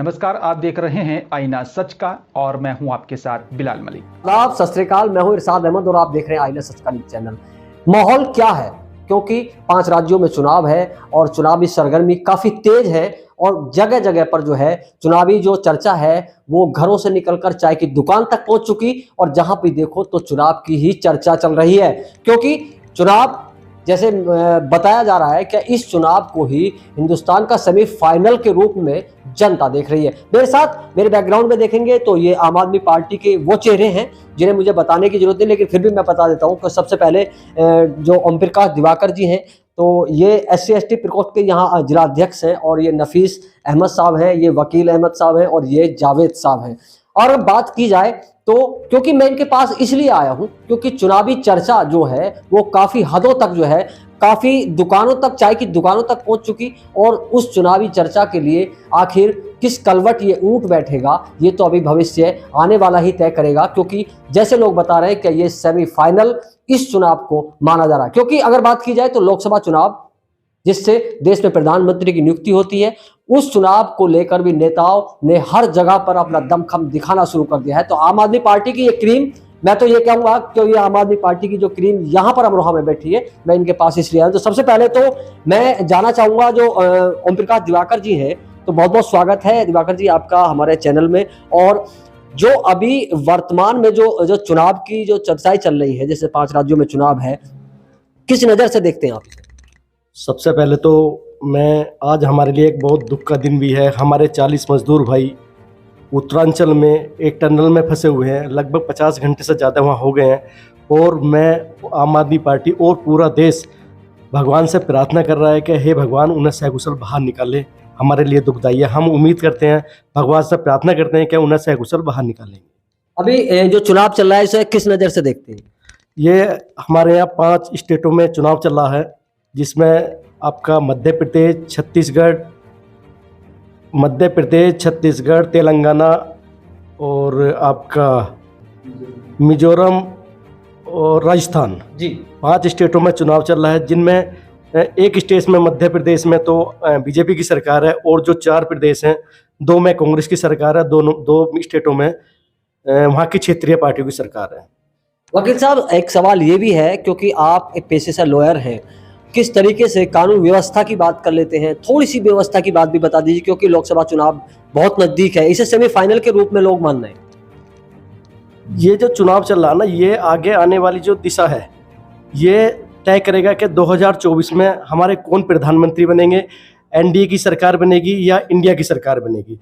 नमस्कार, आप देख रहे हैं आईना सच का और मैं हूं आपके साथ बिलाल मलिक। आप सत श्री अकाल, मैं हूं इरशाद अहमद और आप देख रहे हैं आईना सच का न्यूज़ चैनल। माहौल क्या है, क्योंकि 5 राज्यों में चुनाव है और चुनावी सरगर्मी काफी तेज है और जगह जगह पर जो है चुनावी जो चर्चा है वो घरों से निकलकर चाय की दुकान तक पहुंच चुकी और जहां भी देखो तो चुनाव की ही चर्चा चल रही है। क्योंकि चुनाव जैसे बताया जा रहा है कि इस चुनाव को ही हिंदुस्तान का सेमीफाइनल के रूप में जनता देख रही है। मेरे साथ मेरे बैकग्राउंड में देखेंगे तो ये आम आदमी पार्टी के वो चेहरे हैं जिन्हें मुझे बताने की जरूरत नहीं, लेकिन फिर भी मैं बता देता हूं कि सबसे पहले जो ओम प्रकाश दिवाकर जी हैं, तो ये SC/ST प्रकोष्ठ के यहाँ जिलाध्यक्ष हैं और ये नफीस अहमद साहब हैं, ये वकील अहमद साहब हैं और ये जावेद साहब हैं। और अब बात की जाए तो क्योंकि मैं इनके पास इसलिए आया हूं क्योंकि चुनावी चर्चा जो है वो काफी हदों तक जो है काफी दुकानों तक, चाय की दुकानों तक पहुंच चुकी और उस चुनावी चर्चा के लिए आखिर किस कलवट ये ऊंट बैठेगा ये तो अभी भविष्य आने वाला ही तय करेगा। क्योंकि जैसे लोग बता रहे हैं कि ये सेमीफाइनल इस चुनाव को माना जा रहा है। क्योंकि अगर बात की जाए तो लोकसभा चुनाव जिससे देश में प्रधानमंत्री की नियुक्ति होती है, उस चुनाव को लेकर भी नेताओं ने हर जगह पर अपना दमखम दिखाना शुरू कर दिया है। तो आम आदमी पार्टी की ये क्रीम, मैं तो ये कहूंगा कि ये आम आदमी पार्टी की जो क्रीम यहां पर अमरोहा में बैठी है, मैं इनके पास इसलिए आया। तो सबसे पहले तो मैं जाना चाहूंगा जो ओम प्रकाश दिवाकर जी हैं, तो बहुत बहुत स्वागत है दिवाकर जी आपका हमारे चैनल में। और जो अभी वर्तमान में जो चुनाव की जो चर्चाएं चल रही है, जैसे 5 राज्यों में चुनाव है, किस नजर से देखते हैं आप? सबसे पहले तो मैं आज हमारे लिए एक बहुत दुख का दिन भी है। हमारे 40 मजदूर भाई उत्तरांचल में एक टनल में फंसे हुए हैं, लगभग 50 घंटे से ज़्यादा वहाँ हो गए हैं और मैं आम आदमी पार्टी और पूरा देश भगवान से प्रार्थना कर रहा है कि हे भगवान उन्हें सकुशल बाहर निकाले। हमारे लिए दुखदाई है, हम उम्मीद करते हैं, भगवान से प्रार्थना करते हैं कि उन्हें सकुशल बाहर निकालेंगे। अभी जो चुनाव चल रहा है इसे किस नज़र से देखते हैं? ये हमारे यहाँ 5 स्टेटों में चुनाव चल रहा है, जिसमें आपका मध्य प्रदेश, छत्तीसगढ़, तेलंगाना और आपका मिजोरम और राजस्थान जी, 5 स्टेटों में चुनाव चल रहा है। जिनमें एक स्टेट में मध्य प्रदेश में तो बीजेपी की सरकार है और जो 4 प्रदेश हैं 2 में कांग्रेस की सरकार है, 2 स्टेटों में वहाँ की क्षेत्रीय पार्टियों की सरकार है। वकील साहब, एक सवाल ये भी है, क्योंकि आप एक पेशे से लॉयर हैं, किस तरीके से कानून व्यवस्था की बात कर लेते हैं, थोड़ी सी व्यवस्था की बात भी बता दीजिए, क्योंकि लोकसभा चुनाव बहुत नजदीक है, इसे सेमीफाइनल के रूप में लोग मान रहे हैं। ये जो चुनाव चल रहा है ना, ये आगे आने वाली जो दिशा है ये तय करेगा कि 2024 में हमारे कौन प्रधानमंत्री बनेंगे, NDA की सरकार बनेगी या इंडिया की सरकार बनेगी।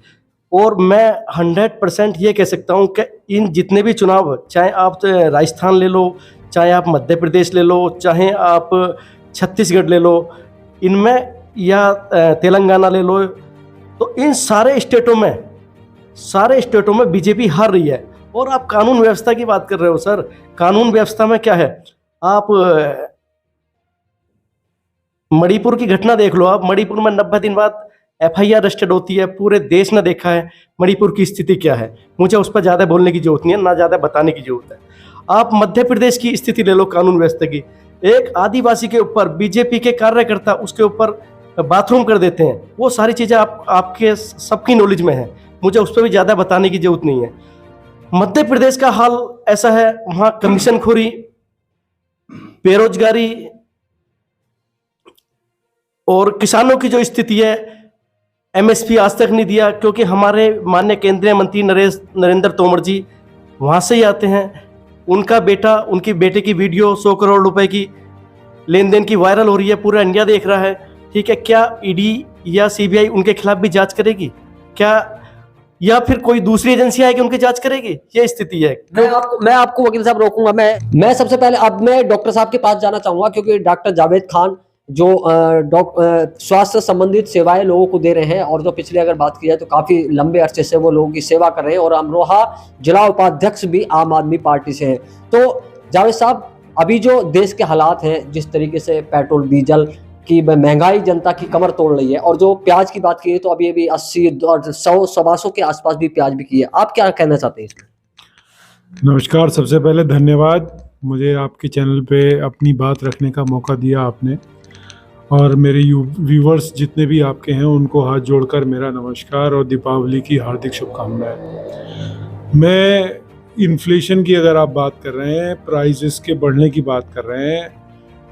और मैं 100% ये कह सकता हूँ कि इन जितने भी चुनाव, चाहे आप राजस्थान ले लो, चाहे आप मध्य प्रदेश ले लो, चाहे आप छत्तीसगढ़ ले लो, इनमें या तेलंगाना ले लो, तो इन सारे स्टेटों में बीजेपी हार रही है। और आप कानून व्यवस्था की बात कर रहे हो सर, कानून व्यवस्था में क्या है, आप मणिपुर की घटना देख लो। आप मणिपुर में 90 दिन बाद FIR रजिस्टर्ड होती है, पूरे देश ने देखा है मणिपुर की स्थिति क्या है। मुझे उस पर ज़्यादा बोलने की जरूरत नहीं है, ना ज़्यादा बताने की जरूरत है। आप मध्य प्रदेश की स्थिति ले लो कानून व्यवस्था की, एक आदिवासी के ऊपर बीजेपी के कार्यकर्ता उसके ऊपर बाथरूम कर देते हैं, वो सारी चीज़ें आपके सबकी नॉलेज में है, मुझे उस पर भी ज़्यादा बताने की जरूरत नहीं है। मध्य प्रदेश का हाल ऐसा है, वहाँ कमीशनखोरी, बेरोजगारी और किसानों की जो स्थिति है, MSP आज तक नहीं दिया, क्योंकि हमारे माननीय केंद्रीय मंत्री नरेंद्र तोमर जी वहाँ से ही आते हैं। उनकी बेटे की वीडियो 100 करोड़ रुपए की लेन देन की वायरल हो रही है, पूरा इंडिया देख रहा है। ठीक है, क्या ED या CBI उनके खिलाफ भी जांच करेगी क्या, या फिर कोई दूसरी एजेंसी आएगी उनकी जांच करेगी? ये स्थिति है। मैं आपको वकील साहब रोकूंगा। मैं सबसे पहले अब मैं डॉक्टर साहब के पास जाना चाहूंगा, क्योंकि डॉक्टर जावेद खान जो स्वास्थ्य संबंधित सेवाएं लोगों को दे रहे हैं और जो पिछले अगर बात की जाए तो काफी लंबे अरसे से वो लोगों की सेवा कर रहे हैं और अमरोहा जिला उपाध्यक्ष भी आम आदमी पार्टी से हैं। तो जावेद साहब, अभी जो देश के हालात हैं, जिस तरीके से पेट्रोल डीजल की महंगाई जनता की कमर तोड़ रही है, और जो प्याज की बात की है तो अभी 80 और 100 के आसपास भी प्याज भी की है, आप क्या कहना चाहते हैं इसमें? नमस्कार, सबसे पहले धन्यवाद, मुझे आपके चैनल पे अपनी बात रखने का मौका दिया आपने। और मेरे व्यूवर्स जितने भी आपके हैं उनको हाथ जोड़कर मेरा नमस्कार और दीपावली की हार्दिक शुभकामनाएं। मैं इन्फ्लेशन की अगर आप बात कर रहे हैं, प्राइसेस के बढ़ने की बात कर रहे हैं,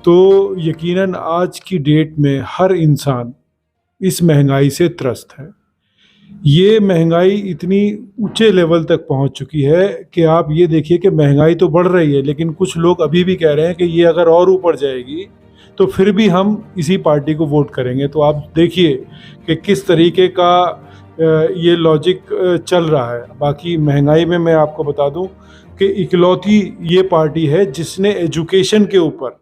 तो यकीनन आज की डेट में हर इंसान इस महंगाई से त्रस्त है। ये महंगाई इतनी ऊंचे लेवल तक पहुंच चुकी है कि आप ये देखिए कि महंगाई तो बढ़ रही है, लेकिन कुछ लोग अभी भी कह रहे हैं कि ये अगर और ऊपर जाएगी तो फिर भी हम इसी पार्टी को वोट करेंगे। तो आप देखिए कि किस तरीके का ये लॉजिक चल रहा है। बाकी महंगाई में मैं आपको बता दूं कि इकलौती ये पार्टी है जिसने एजुकेशन के ऊपर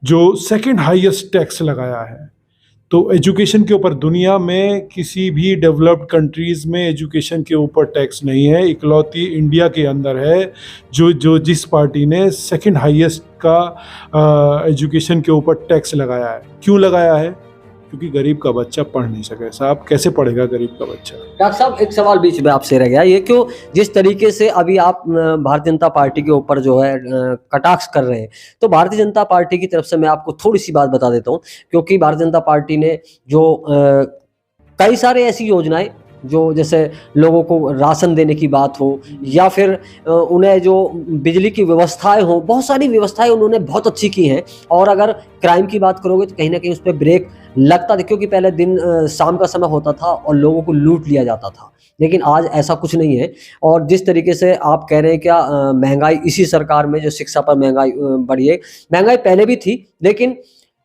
जो सेकंड हाईएस्ट टैक्स लगाया है। तो एजुकेशन के ऊपर दुनिया में किसी भी डेवलप्ड कंट्रीज़ में एजुकेशन के ऊपर टैक्स नहीं है, इकलौती इंडिया के अंदर है जो जिस पार्टी ने सेकंड हाईएस्ट का एजुकेशन के ऊपर टैक्स लगाया है। क्यों लगाया है? क्योंकि गरीब का बच्चा पढ़ नहीं सके। साहब कैसे पढ़ेगा गरीब का बच्चा? डॉक्टर साहब एक सवाल बीच में आपसे रह गया, ये क्यों जिस तरीके से अभी आप भारतीय जनता पार्टी के ऊपर जो है कटाक्ष कर रहे हैं, तो भारतीय जनता पार्टी की तरफ से मैं आपको थोड़ी सी बात बता देता हूँ। क्योंकि भारतीय जनता पार्टी ने जो कई सारे ऐसी योजनाएं जो जैसे लोगों को राशन देने की बात हो या फिर उन्हें जो बिजली की व्यवस्थाएं हो, बहुत सारी व्यवस्थाएं उन्होंने बहुत अच्छी की हैं। और अगर क्राइम की बात करोगे तो कहीं ना कहीं उस पर ब्रेक लगता था, क्योंकि पहले दिन शाम का समय होता था और लोगों को लूट लिया जाता था, लेकिन आज ऐसा कुछ नहीं है। और जिस तरीके से आप कह रहे हैं क्या महंगाई इसी सरकार में जो शिक्षा पर महंगाई बढ़ी है, महंगाई पहले भी थी, लेकिन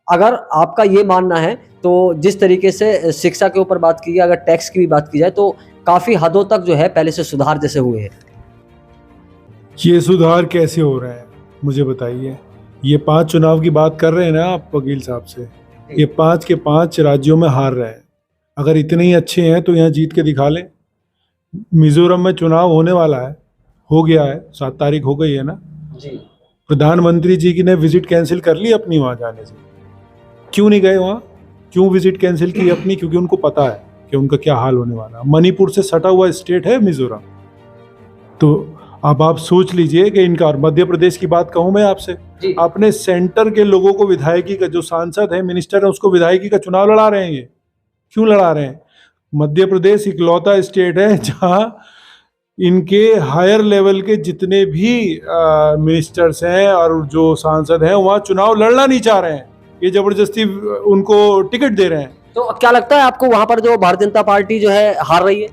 अगर आपका ये मानना है तो जिस तरीके से शिक्षा के ऊपर बात की जाए, अगर टैक्स की भी बात की जाए तो काफ़ी हदों तक जो है पहले से सुधार जैसे हुए हैं। ये सुधार कैसे हो रहे हैं मुझे बताइए। ये 5 चुनाव की बात कर रहे हैं ना आप वकील साहब से, ये 5 के 5 राज्यों में हार रहे हैं। अगर इतने ही अच्छे हैं तो यहाँ जीत के दिखा लें। मिजोरम में चुनाव होने वाला है, हो गया है, 7 तारीख हो गई है ना जी। प्रधानमंत्री जी की ने विजिट कैंसिल कर ली अपनी वहाँ जाने से। क्यों नहीं गए वहाँ? क्यों विजिट कैंसिल की अपनी? क्योंकि उनको पता है कि उनका क्या हाल होने वाला। मणिपुर से सटा हुआ स्टेट है मिजोरम। तो अब आप सोच लीजिए कि इनका, और मध्य प्रदेश की बात कहूँ मैं आपसे, अपने सेंटर के लोगों को विधायकी का, जो सांसद है मिनिस्टर है, उसको विधायकी का चुनाव लड़ा रहे हैं। ये क्यों लड़ा रहे हैं? मध्य प्रदेश इकलौता स्टेट है जहाँ इनके हायर लेवल के जितने भी मिनिस्टर्स हैं और जो सांसद हैं वहाँ चुनाव लड़ना नहीं चाह रहे हैं। ये जबरदस्ती उनको टिकट दे रहे हैं। तो क्या लगता है आपको वहां पर जो भारतीय जनता पार्टी जो है हार रही है?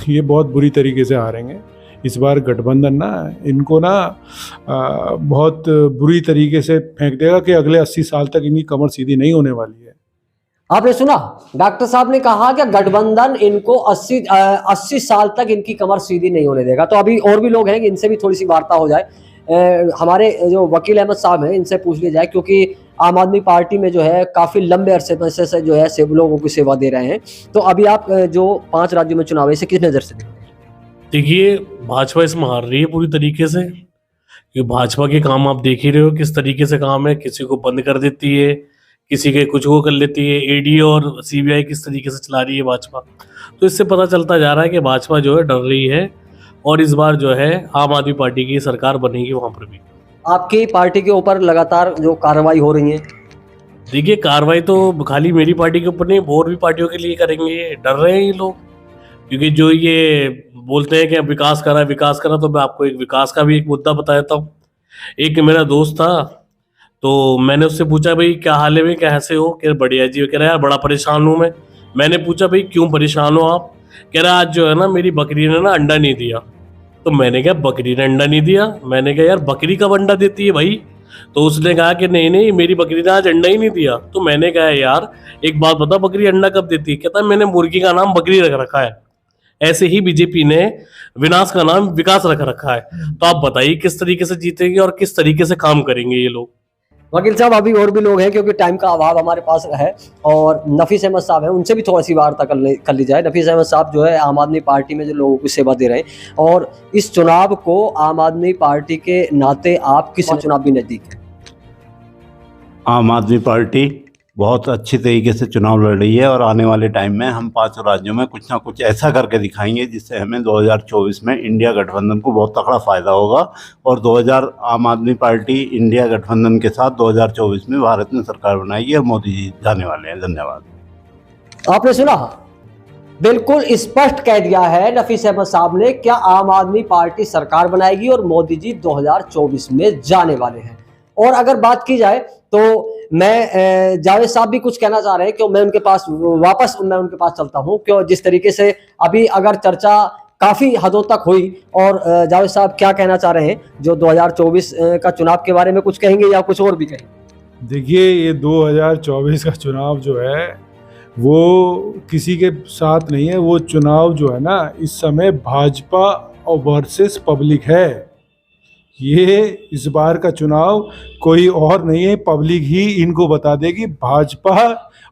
ये बहुत बुरी तरीके से हारेंगे इस बार। गठबंधन ना इनको ना बहुत बुरी तरीके से फेंक देगा कि अगले 80 साल तक इनकी कमर सीधी नहीं होने वाली है। आपने सुना, डॉक्टर साहब ने कहा कि गठबंधन इनको 80 साल तक इनकी कमर सीधी नहीं होने देगा। तो अभी और भी लोग हैं, इनसे भी थोड़ी सी वार्ता हो जाए। हमारे जो वकील अहमद साहब हैं इनसे पूछ लिया जाए, क्योंकि आम आदमी पार्टी में जो है काफ़ी लंबे अरसे से जो है लोगों की सेवा दे रहे हैं। तो अभी आप जो 5 राज्यों में चुनाव है इसे किस नज़र से देखते हैं? देखिए, भाजपा इसमें हार रही है पूरी तरीके से। कि भाजपा के काम आप देख ही रहे हो किस तरीके से काम है। किसी को बंद कर देती है, किसी के कुछ वो कर लेती है। ईडी और सीबीआई किस तरीके से चला रही है भाजपा। तो इससे पता चलता जा रहा है कि भाजपा जो है डर रही है और इस बार जो है आम आदमी पार्टी की सरकार बनेगी वहाँ पर भी। आपकी पार्टी के ऊपर लगातार जो कार्रवाई हो रही है? देखिए, कार्रवाई तो खाली मेरी पार्टी के ऊपर नहीं, और भी पार्टियों के लिए करेंगे। डर रहे हैं ये लोग, क्योंकि जो ये बोलते हैं कि विकास करा, तो मैं आपको एक विकास का भी एक मुद्दा बता देता हूँ। एक मेरा दोस्त था, तो मैंने उससे पूछा भाई क्या हाल है, भाई कैसे हो? कह रहा बढ़िया जी। कह रहा यार बड़ा परेशान हूँ मैं। मैंने पूछा भाई क्यों परेशान हो आप? कह रहा आज जो है ना मेरी बकरी ने ना अंडा नहीं दिया। तो मैंने कहा बकरी ने अंडा नहीं दिया? मैंने कहा यार बकरी कब अंडा देती है भाई? तो उसने कहा कि नहीं मेरी बकरी ने आज अंडा ही नहीं दिया। तो मैंने कहा यार एक बात बता, बकरी अंडा कब देती है? कहता मैंने मुर्गी का नाम बकरी रख रखा है। ऐसे ही बीजेपी ने विनाश का नाम विकास रख रखा है। तो आप बताइए किस तरीके से जीतेंगे और किस तरीके से काम करेंगे ये लोग? वकील साहब अभी और भी लोग हैं, क्योंकि टाइम का अभाव हमारे पास है, और नफीस अहमद साहब हैं, उनसे भी थोड़ी सी वार्ता कर ली जाए। नफीस अहमद साहब जो है आम आदमी पार्टी में जो लोगों की सेवा दे रहे हैं, और इस चुनाव को आम आदमी पार्टी के नाते आप किस चुनाव भी नजदीक है? आम आदमी पार्टी बहुत अच्छी तरीके से चुनाव लड़ रही है और आने वाले टाइम में हम 5 राज्यों में कुछ ना कुछ ऐसा करके दिखाएंगे जिससे हमें 2024 में इंडिया गठबंधन को बहुत तगड़ा फायदा होगा और 2000 आम आदमी पार्टी इंडिया गठबंधन के साथ 2024 में भारत में सरकार बनाएगी और मोदी जी जाने वाले हैं। धन्यवाद। आपने सुना, बिल्कुल स्पष्ट कह दिया है नफीस अहमद साहब ने, क्या आम आदमी पार्टी सरकार बनाएगी और मोदी जी 2024 में जाने वाले हैं। और अगर बात की जाए तो मैं जावेद साहब भी कुछ कहना चाह रहे हैं, क्यों मैं उनके पास चलता हूं, क्यों जिस तरीके से अभी अगर चर्चा काफी हदों तक हुई, और जावेद साहब क्या कहना चाह रहे हैं जो 2024 का चुनाव के बारे में कुछ कहेंगे या कुछ और भी कहेंगे। देखिए, ये 2024 का चुनाव जो है वो किसी के साथ नहीं है। वो चुनाव जो है ना, इस समय भाजपा और वर्सेस पब्लिक है। ये इस बार का चुनाव कोई और नहीं है, पब्लिक ही इनको बता देगी। भाजपा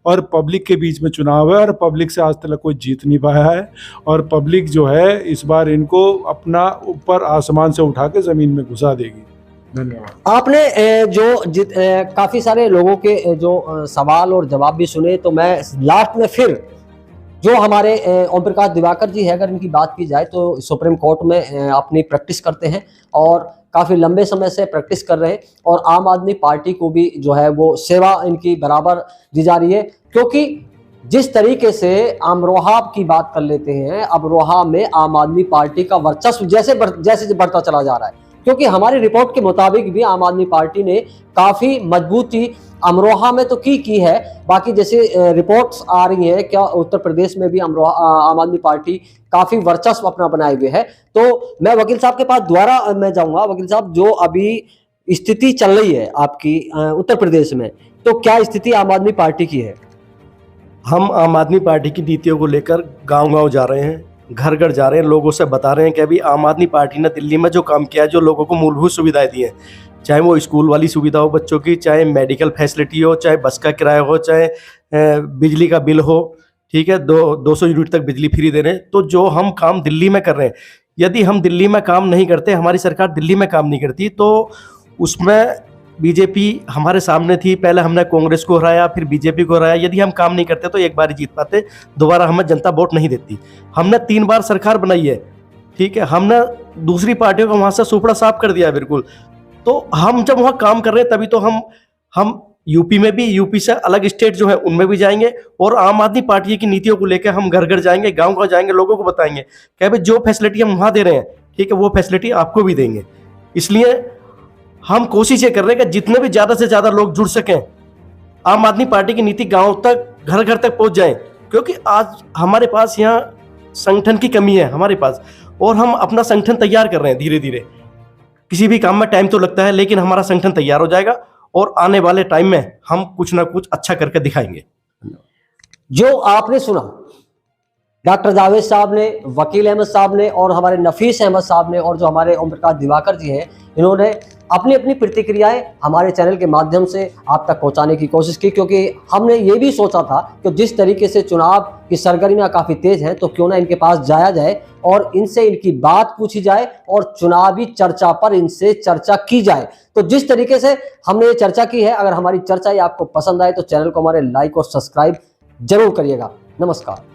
और पब्लिक के बीच में चुनाव है और पब्लिक से आज तक कोई जीत नहीं पाया है, और पब्लिक जो है इस बार इनको अपना ऊपर आसमान से उठा के जमीन में घुसा देगी। धन्यवाद। आपने काफी सारे लोगों के जो सवाल और जवाब भी सुने, तो मैं लास्ट में फिर जो हमारे ओम प्रकाश दिवाकर जी है, अगर इनकी बात की जाए तो सुप्रीम कोर्ट में अपनी प्रैक्टिस करते हैं और काफ़ी लंबे समय से प्रैक्टिस कर रहे हैं, और आम आदमी पार्टी को भी जो है वो सेवा इनकी बराबर दी जा रही है। क्योंकि जिस तरीके से अमरोहा की बात कर लेते हैं, अमरोहा में आम आदमी पार्टी का वर्चस्व जैसे बढ़ता चला जा रहा है, क्योंकि हमारी रिपोर्ट के मुताबिक भी आम आदमी पार्टी ने काफ़ी मजबूती अमरोहा में तो की है। बाकी जैसे रिपोर्ट्स आ रही हैं, क्या उत्तर प्रदेश में भी आम आदमी पार्टी काफ़ी वर्चस्व अपना बनाए हुए है। तो मैं वकील साहब के पास दोबारा मैं जाऊंगा। वकील साहब, जो अभी स्थिति चल रही है आपकी उत्तर प्रदेश में, तो क्या स्थिति आम आदमी पार्टी की है? हम आम आदमी पार्टी की नीतियों को लेकर गांव-गांव जा रहे हैं, घर घर जा रहे हैं, लोगों से बता रहे हैं कि अभी आम आदमी पार्टी ने दिल्ली में जो काम किया है, जो लोगों को मूलभूत सुविधाएं दी हैं, चाहे वो स्कूल वाली सुविधा हो बच्चों की, चाहे मेडिकल फैसिलिटी हो, चाहे बस का किराया हो, चाहे बिजली का बिल हो, ठीक है, 200 यूनिट तक बिजली फ्री दे रहे हैं। तो जो हम काम दिल्ली में कर रहे हैं, यदि हम दिल्ली में काम नहीं करते, हमारी सरकार दिल्ली में काम नहीं करती, तो उसमें बीजेपी हमारे सामने थी। पहले हमने कांग्रेस को हराया, फिर बीजेपी को हराया। यदि हम काम नहीं करते तो एक बार ही जीत पाते, दोबारा हमें जनता वोट नहीं देती। हमने 3 बार सरकार बनाई है, ठीक है, हमने दूसरी पार्टियों को वहाँ से सुपड़ा साफ कर दिया है बिल्कुल। तो हम जब वहाँ काम कर रहे हैं, तभी तो हम यूपी में भी, यूपी से अलग स्टेट जो है उनमें भी जाएंगे, और आम आदमी पार्टी की नीतियों को लेकर हम घर घर जाएंगे, गाँव गाँव जाएंगे, लोगों को बताएंगे कि भाई जो फैसिलिटी हम वहाँ दे रहे हैं, ठीक है, वो फैसिलिटी आपको भी देंगे। इसलिए हम कोशिश ये कर रहे हैं कि जितने भी ज़्यादा से ज़्यादा लोग जुड़ सकें, आम आदमी पार्टी की नीति गांव तक, घर घर तक पहुंच जाए। क्योंकि आज हमारे पास यहाँ संगठन की कमी है हमारे पास, और हम अपना संगठन तैयार कर रहे हैं धीरे धीरे। किसी भी काम में टाइम तो लगता है, लेकिन हमारा संगठन तैयार हो जाएगा और आने वाले टाइम में हम कुछ ना कुछ अच्छा करके दिखाएंगे। जो आपने सुना डॉक्टर जावेद साहब ने, वकील अहमद साहब ने, और हमारे नफीस अहमद साहब ने, और जो हमारे ओम प्रकाश दिवाकर जी हैं, इन्होंने अपनी अपनी प्रतिक्रियाएं हमारे चैनल के माध्यम से आप तक पहुंचाने की कोशिश की। क्योंकि हमने ये भी सोचा था कि जिस तरीके से चुनाव की सरगर्मियां काफ़ी तेज हैं, तो क्यों ना इनके पास जाया जाए और इनसे इनकी बात पूछी जाए और चुनावी चर्चा पर इनसे चर्चा की जाए। तो जिस तरीके से हमने ये चर्चा की है, अगर हमारी चर्चा ये आपको पसंद आए तो चैनल को हमारे लाइक और सब्सक्राइब जरूर करिएगा। नमस्कार।